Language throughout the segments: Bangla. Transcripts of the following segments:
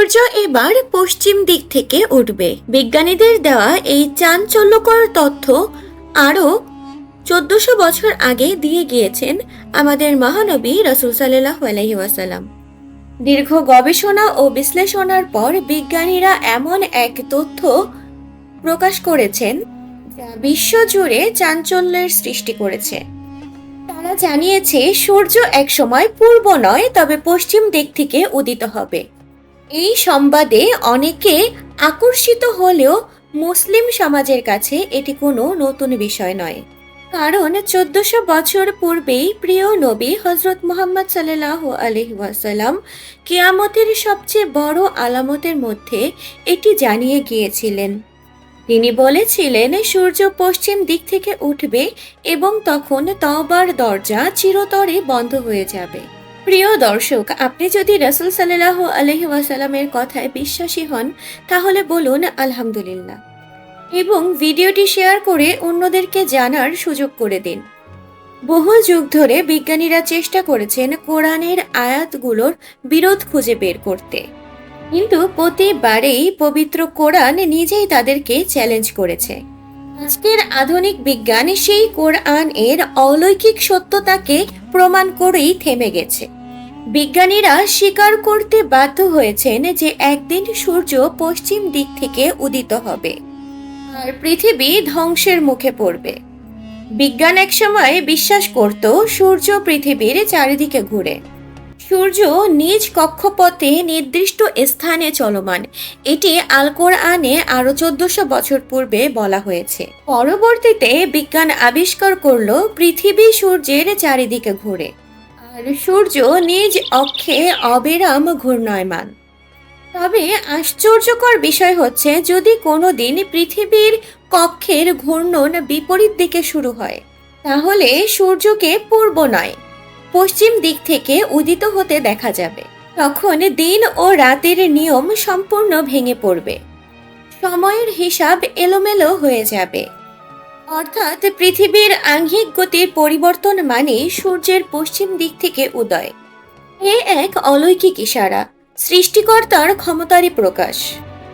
সূর্য এবার পশ্চিম দিক থেকে উঠবে। বিজ্ঞানীদের দেওয়া এই চাঞ্চল্যকর তথ্য আরও 1400 বছর আগে দিয়ে গিয়েছেন আমাদের মহানবী রাসূল সাল্লাল্লাহু আলাইহি ওয়াসাল্লাম। দীর্ঘ গবেষণা ও বিশ্লেষণার পর বিজ্ঞানীরা এমন এক তথ্য প্রকাশ করেছেন যা বিশ্বজুড়ে চাঞ্চল্যের সৃষ্টি করেছে। তারা জানিয়েছে সূর্য একসময় পূর্ব নয়, তবে পশ্চিম দিক থেকে উদিত হবে। এই সংবাদে অনেকে আকর্ষিত হলেও মুসলিম সমাজের কাছে এটি কোনো নতুন বিষয় নয়, কারণ 1400 বছর পূর্বেই প্রিয় নবী হযরত মুহাম্মদ সাল্লাল্লাহু আলাইহি ওয়াসাল্লাম কিয়ামতের সবচেয়ে বড় আলামতের মধ্যে এটি জানিয়ে গিয়েছিলেন। তিনি বলেছিলেন সূর্য পশ্চিম দিক থেকে উঠবে এবং তখন তওবার দরজা চিরতরে বন্ধ হয়ে যাবে। প্রিয় দর্শক, আপনি যদি রাসূল সাল্লাল্লাহু আলাইহি ওয়াসাল্লামের কথায় বিশ্বাসী হন তাহলে বলুন আলহামদুলিল্লাহ এবং ভিডিওটি শেয়ার করে অন্যদেরকে জানার সুযোগ করে দিন। বহু যুগ ধরে বিজ্ঞানীরা চেষ্টা করেছেন কোরআনের আয়াতগুলোর বিরোধ খুঁজে বের করতে, কিন্তু প্রতিবারেই পবিত্র কোরআন নিজেই তাদেরকে চ্যালেঞ্জ করেছে। আজকের আধুনিক বিজ্ঞান সেই কোরআন এর অলৌকিক সত্যতাকে প্রমাণ করেই থেমে গেছে। বিজ্ঞানীরা স্বীকার করতে বাধ্য হয়েছেন যে একদিন সূর্য পশ্চিম দিক থেকে উদিত হবে আর পৃথিবী ধ্বংসের মুখে পড়বে। বিজ্ঞান একসময় বিশ্বাস করত সূর্য পৃথিবীর চারিদিকে ঘুরে। সূর্য নিজ কক্ষপথে নির্দিষ্ট স্থানে চলমান, এটি আল কোরআনে আরো 1400 বছর পূর্বে বলা হয়েছে। পরবর্তীতে বিজ্ঞান আবিষ্কার করলো পৃথিবী সূর্যের চারিদিকে ঘুরে আর সূর্য নিজ অক্ষে অবিরাম ঘূর্ণায়মান। তবে আশ্চর্যকর বিষয় হচ্ছে, যদি কোনো দিন পৃথিবীর কক্ষের ঘূর্ণন বিপরীত দিকে শুরু হয় তাহলে সূর্যকে পূর্ব নয় পশ্চিম দিক থেকে উদিত হতে দেখা যাবে। তখন দিন ও রাতের নিয়ম সম্পূর্ণ ভেঙে পড়বে, সময়ের হিসাব এলোমেলো হয়ে যাবে। অর্থাৎ পৃথিবীর আঙ্গিক গতির পরিবর্তন মানে সূর্যের পশ্চিম দিক থেকে উদয়। এ এক অলৌকিক ইশারা, সৃষ্টিকর্তার ক্ষমতারই প্রকাশ।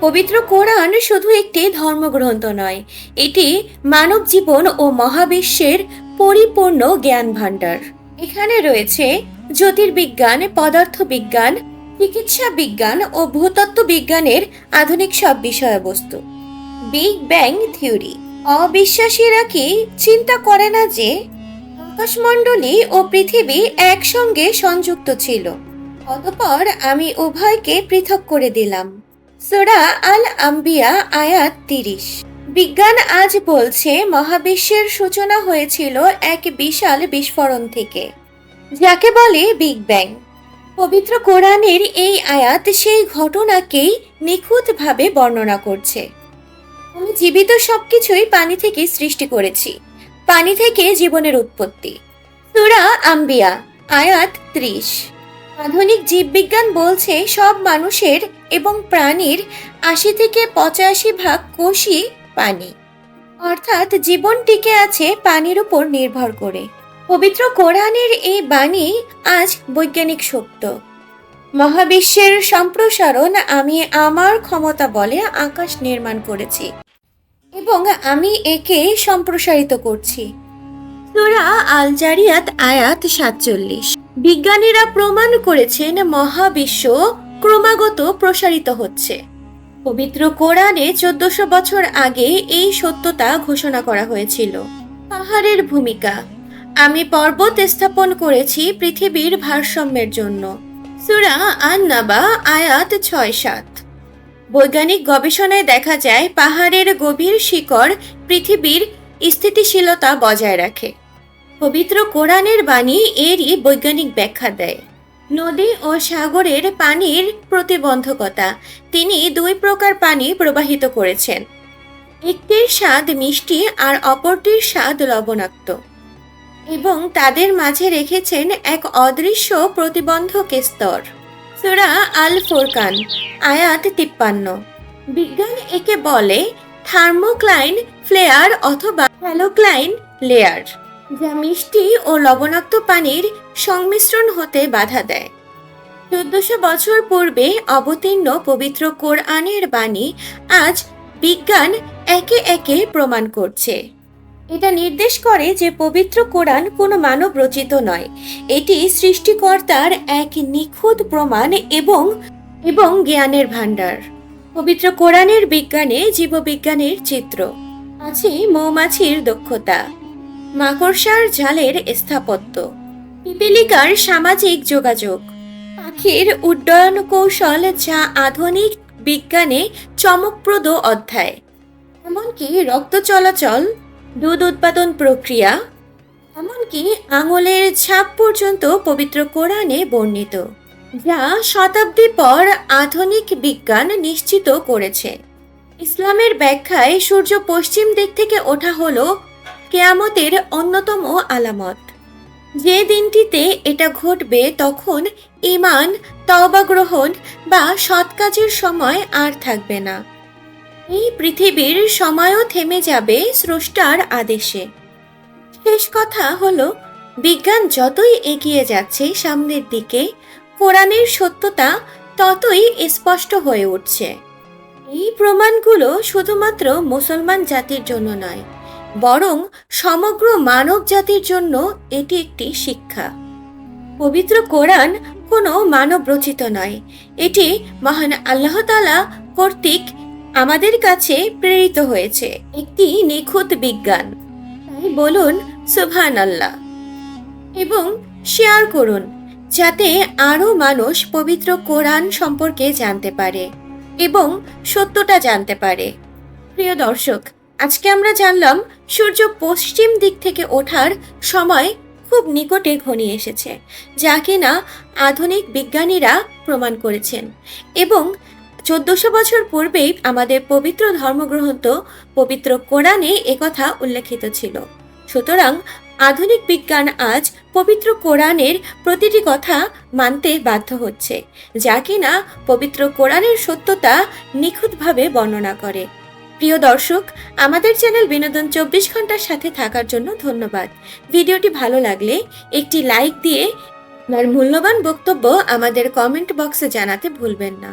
পবিত্র কোরআন শুধু একটি ধর্মগ্রন্থ নয়, এটি মানব জীবন ও মহাবিশ্বের পরিপূর্ণ জ্ঞান ভাণ্ডার। এখানে রয়েছে জ্যোতির্বিজ্ঞান, পদার্থবিজ্ঞান, চিকিৎসা বিজ্ঞান ও ভূতত্ত্ব বিজ্ঞানের আধুনিক সব বিষয়বস্তু। Big bang theory. অবিশ্বাসীরা কি চিন্তা করে না যে আকাশমণ্ডলী ও পৃথিবী একসঙ্গে সংযুক্ত ছিল? অতঃপর আমি উভয়কে পৃথক করে দিলাম। সূরা আল আম্বিয়া আয়াত 30। বিজ্ঞান আজ বলছে মহাবিশ্বের সূচনা হয়েছিল এক বিশাল বিস্ফোরণ থেকে, যাকে বলে বিগ ব্যাং। পবিত্র কোরআনের এই আয়াত সেই ঘটনাকেই নিখুঁতভাবে বর্ণনা করছে। আমি জীবিত সবকিছুই পানি থেকে সৃষ্টি করেছি, পানি থেকে জীবনের উৎপত্তি। সূরা আম্বিয়া আয়াত 30। আধুনিক জীববিজ্ঞান বলছে সব মানুষের এবং প্রাণীর 80 থেকে 85% কোষই পানি, অর্থাৎ জীবন টিকে আছে পানির উপর নির্ভর করে। পবিত্র কোরআনের এই বাণী আজ বৈজ্ঞানিক সত্য। মহাবিশ্বের সম্প্রসারণ আমি আমার ক্ষমতা বলে আকাশ নির্মাণ করেছি এবং আমি একে সম্প্রসারিত করছি। সূরা আল জারিয়াত আয়াত 47। বিজ্ঞানীরা প্রমাণ করেছেন মহাবিশ্ব ক্রমাগত প্রসারিত হচ্ছে। পবিত্র কোরআনে 1400 বছর আগে এই সত্যতা ঘোষণা করা হয়েছিল। পাহাড়ের ভূমিকা। আমি পর্বত স্থাপন করেছি পৃথিবীর ভারসাম্যের জন্য। সূরা আন-নাবা আয়াত 6-7। বৈজ্ঞানিক গবেষণায় দেখা যায় পাহাড়ের গভীর শিকড় পৃথিবীর স্থিতিশীলতা বজায় রাখে। পবিত্র কোরআনের বাণী এরই বৈজ্ঞানিক ব্যাখ্যা দেয়। নদী ও সাগরের পানির প্রতিবন্ধকতা। তিনি 2 প্রকার পানি প্রবাহিত করেছেন, একটির স্বাদ মিষ্টি আর অপরটির স্বাদ লবণাক্ত, এবং তাদের মাঝে রেখেছেন এক অদৃশ্য প্রতিবন্ধক স্তর। সূরা আল ফুরকান আয়াত 53। বিজ্ঞান একে বলে থার্মোক্লাইন ফ্লেয়ার অথবা হ্যালোক্লাইন লেয়ার, যা মিষ্টি ও লবণাক্ত পানির সংমিশ্রণ হতে বাধা দেয়। 1400 বছর পূর্বে অবতীর্ণ পবিত্র কোরআনের বাণী আজ বিজ্ঞান একে একে প্রমাণ করছে। এটা নির্দেশ করে যে পবিত্র কোরআন কোনো মানব রচিত নয়, এটি সৃষ্টিকর্তার এক নিখুঁত প্রমাণ এবং এবং জ্ঞানের ভাণ্ডার। পবিত্র কোরআনের বিজ্ঞানে জীববিজ্ঞানের চিত্র আছে, মৌমাছির দক্ষতা, মাকড়সার জালের স্থাপত্য, পিপীলিকার সামাজিক যোগাযোগ, পাখির উড্ডয়ন কৌশল যা আধুনিক বিজ্ঞানে চমকপ্রদ অধ্যায়, এমনকি রক্ত চলাচল, দুধ উৎপাদন প্রক্রিয়া, এমনকি আঙুলের ছাপ পর্যন্ত পবিত্র কোরআনে বর্ণিত, যা শতাব্দী পর আধুনিক বিজ্ঞান নিশ্চিত করেছে। ইসলামের ব্যাখ্যায় সূর্য পশ্চিম দিক থেকে ওঠা হলো কেয়ামতের অন্যতম আলামত। যে দিনটিতে এটা ঘটবে তখন ঈমান, তওবা গ্রহণ বা সৎ কাজের সময় আর থাকবে না। এই পৃথিবীর সময়ও থেমে যাবে স্রষ্টার আদেশে। শেষ কথা হলো, বিজ্ঞান যতই এগিয়ে যাচ্ছে সামনের দিকে, কোরআনের সত্যতা ততই স্পষ্ট হয়ে উঠছে। এই প্রমাণগুলো শুধুমাত্র মুসলমান জাতির জন্য নয়, বরং সমগ্র মানব জাতির জন্য এটি একটি শিক্ষা। পবিত্র কোরআন কোনো মানব রচিত নয়, এটি মহান আল্লাহ তাআলা কর্তৃক আমাদের কাছে প্রেরিত হয়েছে একটি নিখুঁত বিজ্ঞান। তাই বলুন সুবহানাল্লাহ এবং শেয়ার করুন, যাতে আরও মানুষ পবিত্র কোরআন সম্পর্কে জানতে পারে এবং সত্যটা জানতে পারে। প্রিয় দর্শক, আজকে আমরা জানলাম সূর্য পশ্চিম দিক থেকে ওঠার সময় খুব নিকটে ঘনিয়ে এসেছে, যা কিনা আধুনিক বিজ্ঞানীরা প্রমাণ করেছেন। এবং 1400 বছর পূর্বেই আমাদের পবিত্র ধর্মগ্রন্থ পবিত্র কোরআনে একথা উল্লেখিত ছিল। সুতরাং আধুনিক বিজ্ঞান আজ পবিত্র কোরআনের প্রতিটি কথা মানতে বাধ্য হচ্ছে, যা কিনা পবিত্র কোরআনের সত্যতা নিখুঁতভাবে বর্ণনা করে। প্রিয় দর্শক, আমাদের চ্যানেল বিনোদন 24 ঘন্টার সাথে থাকার জন্য ধন্যবাদ। ভিডিওটি ভালো লাগলে একটি লাইক দিয়ে আপনার মূল্যবান বক্তব্য আমাদের কমেন্ট বক্সে জানাতে ভুলবেন না।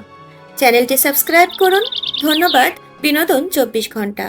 চ্যানেলটি সাবস্ক্রাইব করুন। ধন্যবাদ। বিনোদন 24 ঘন্টা।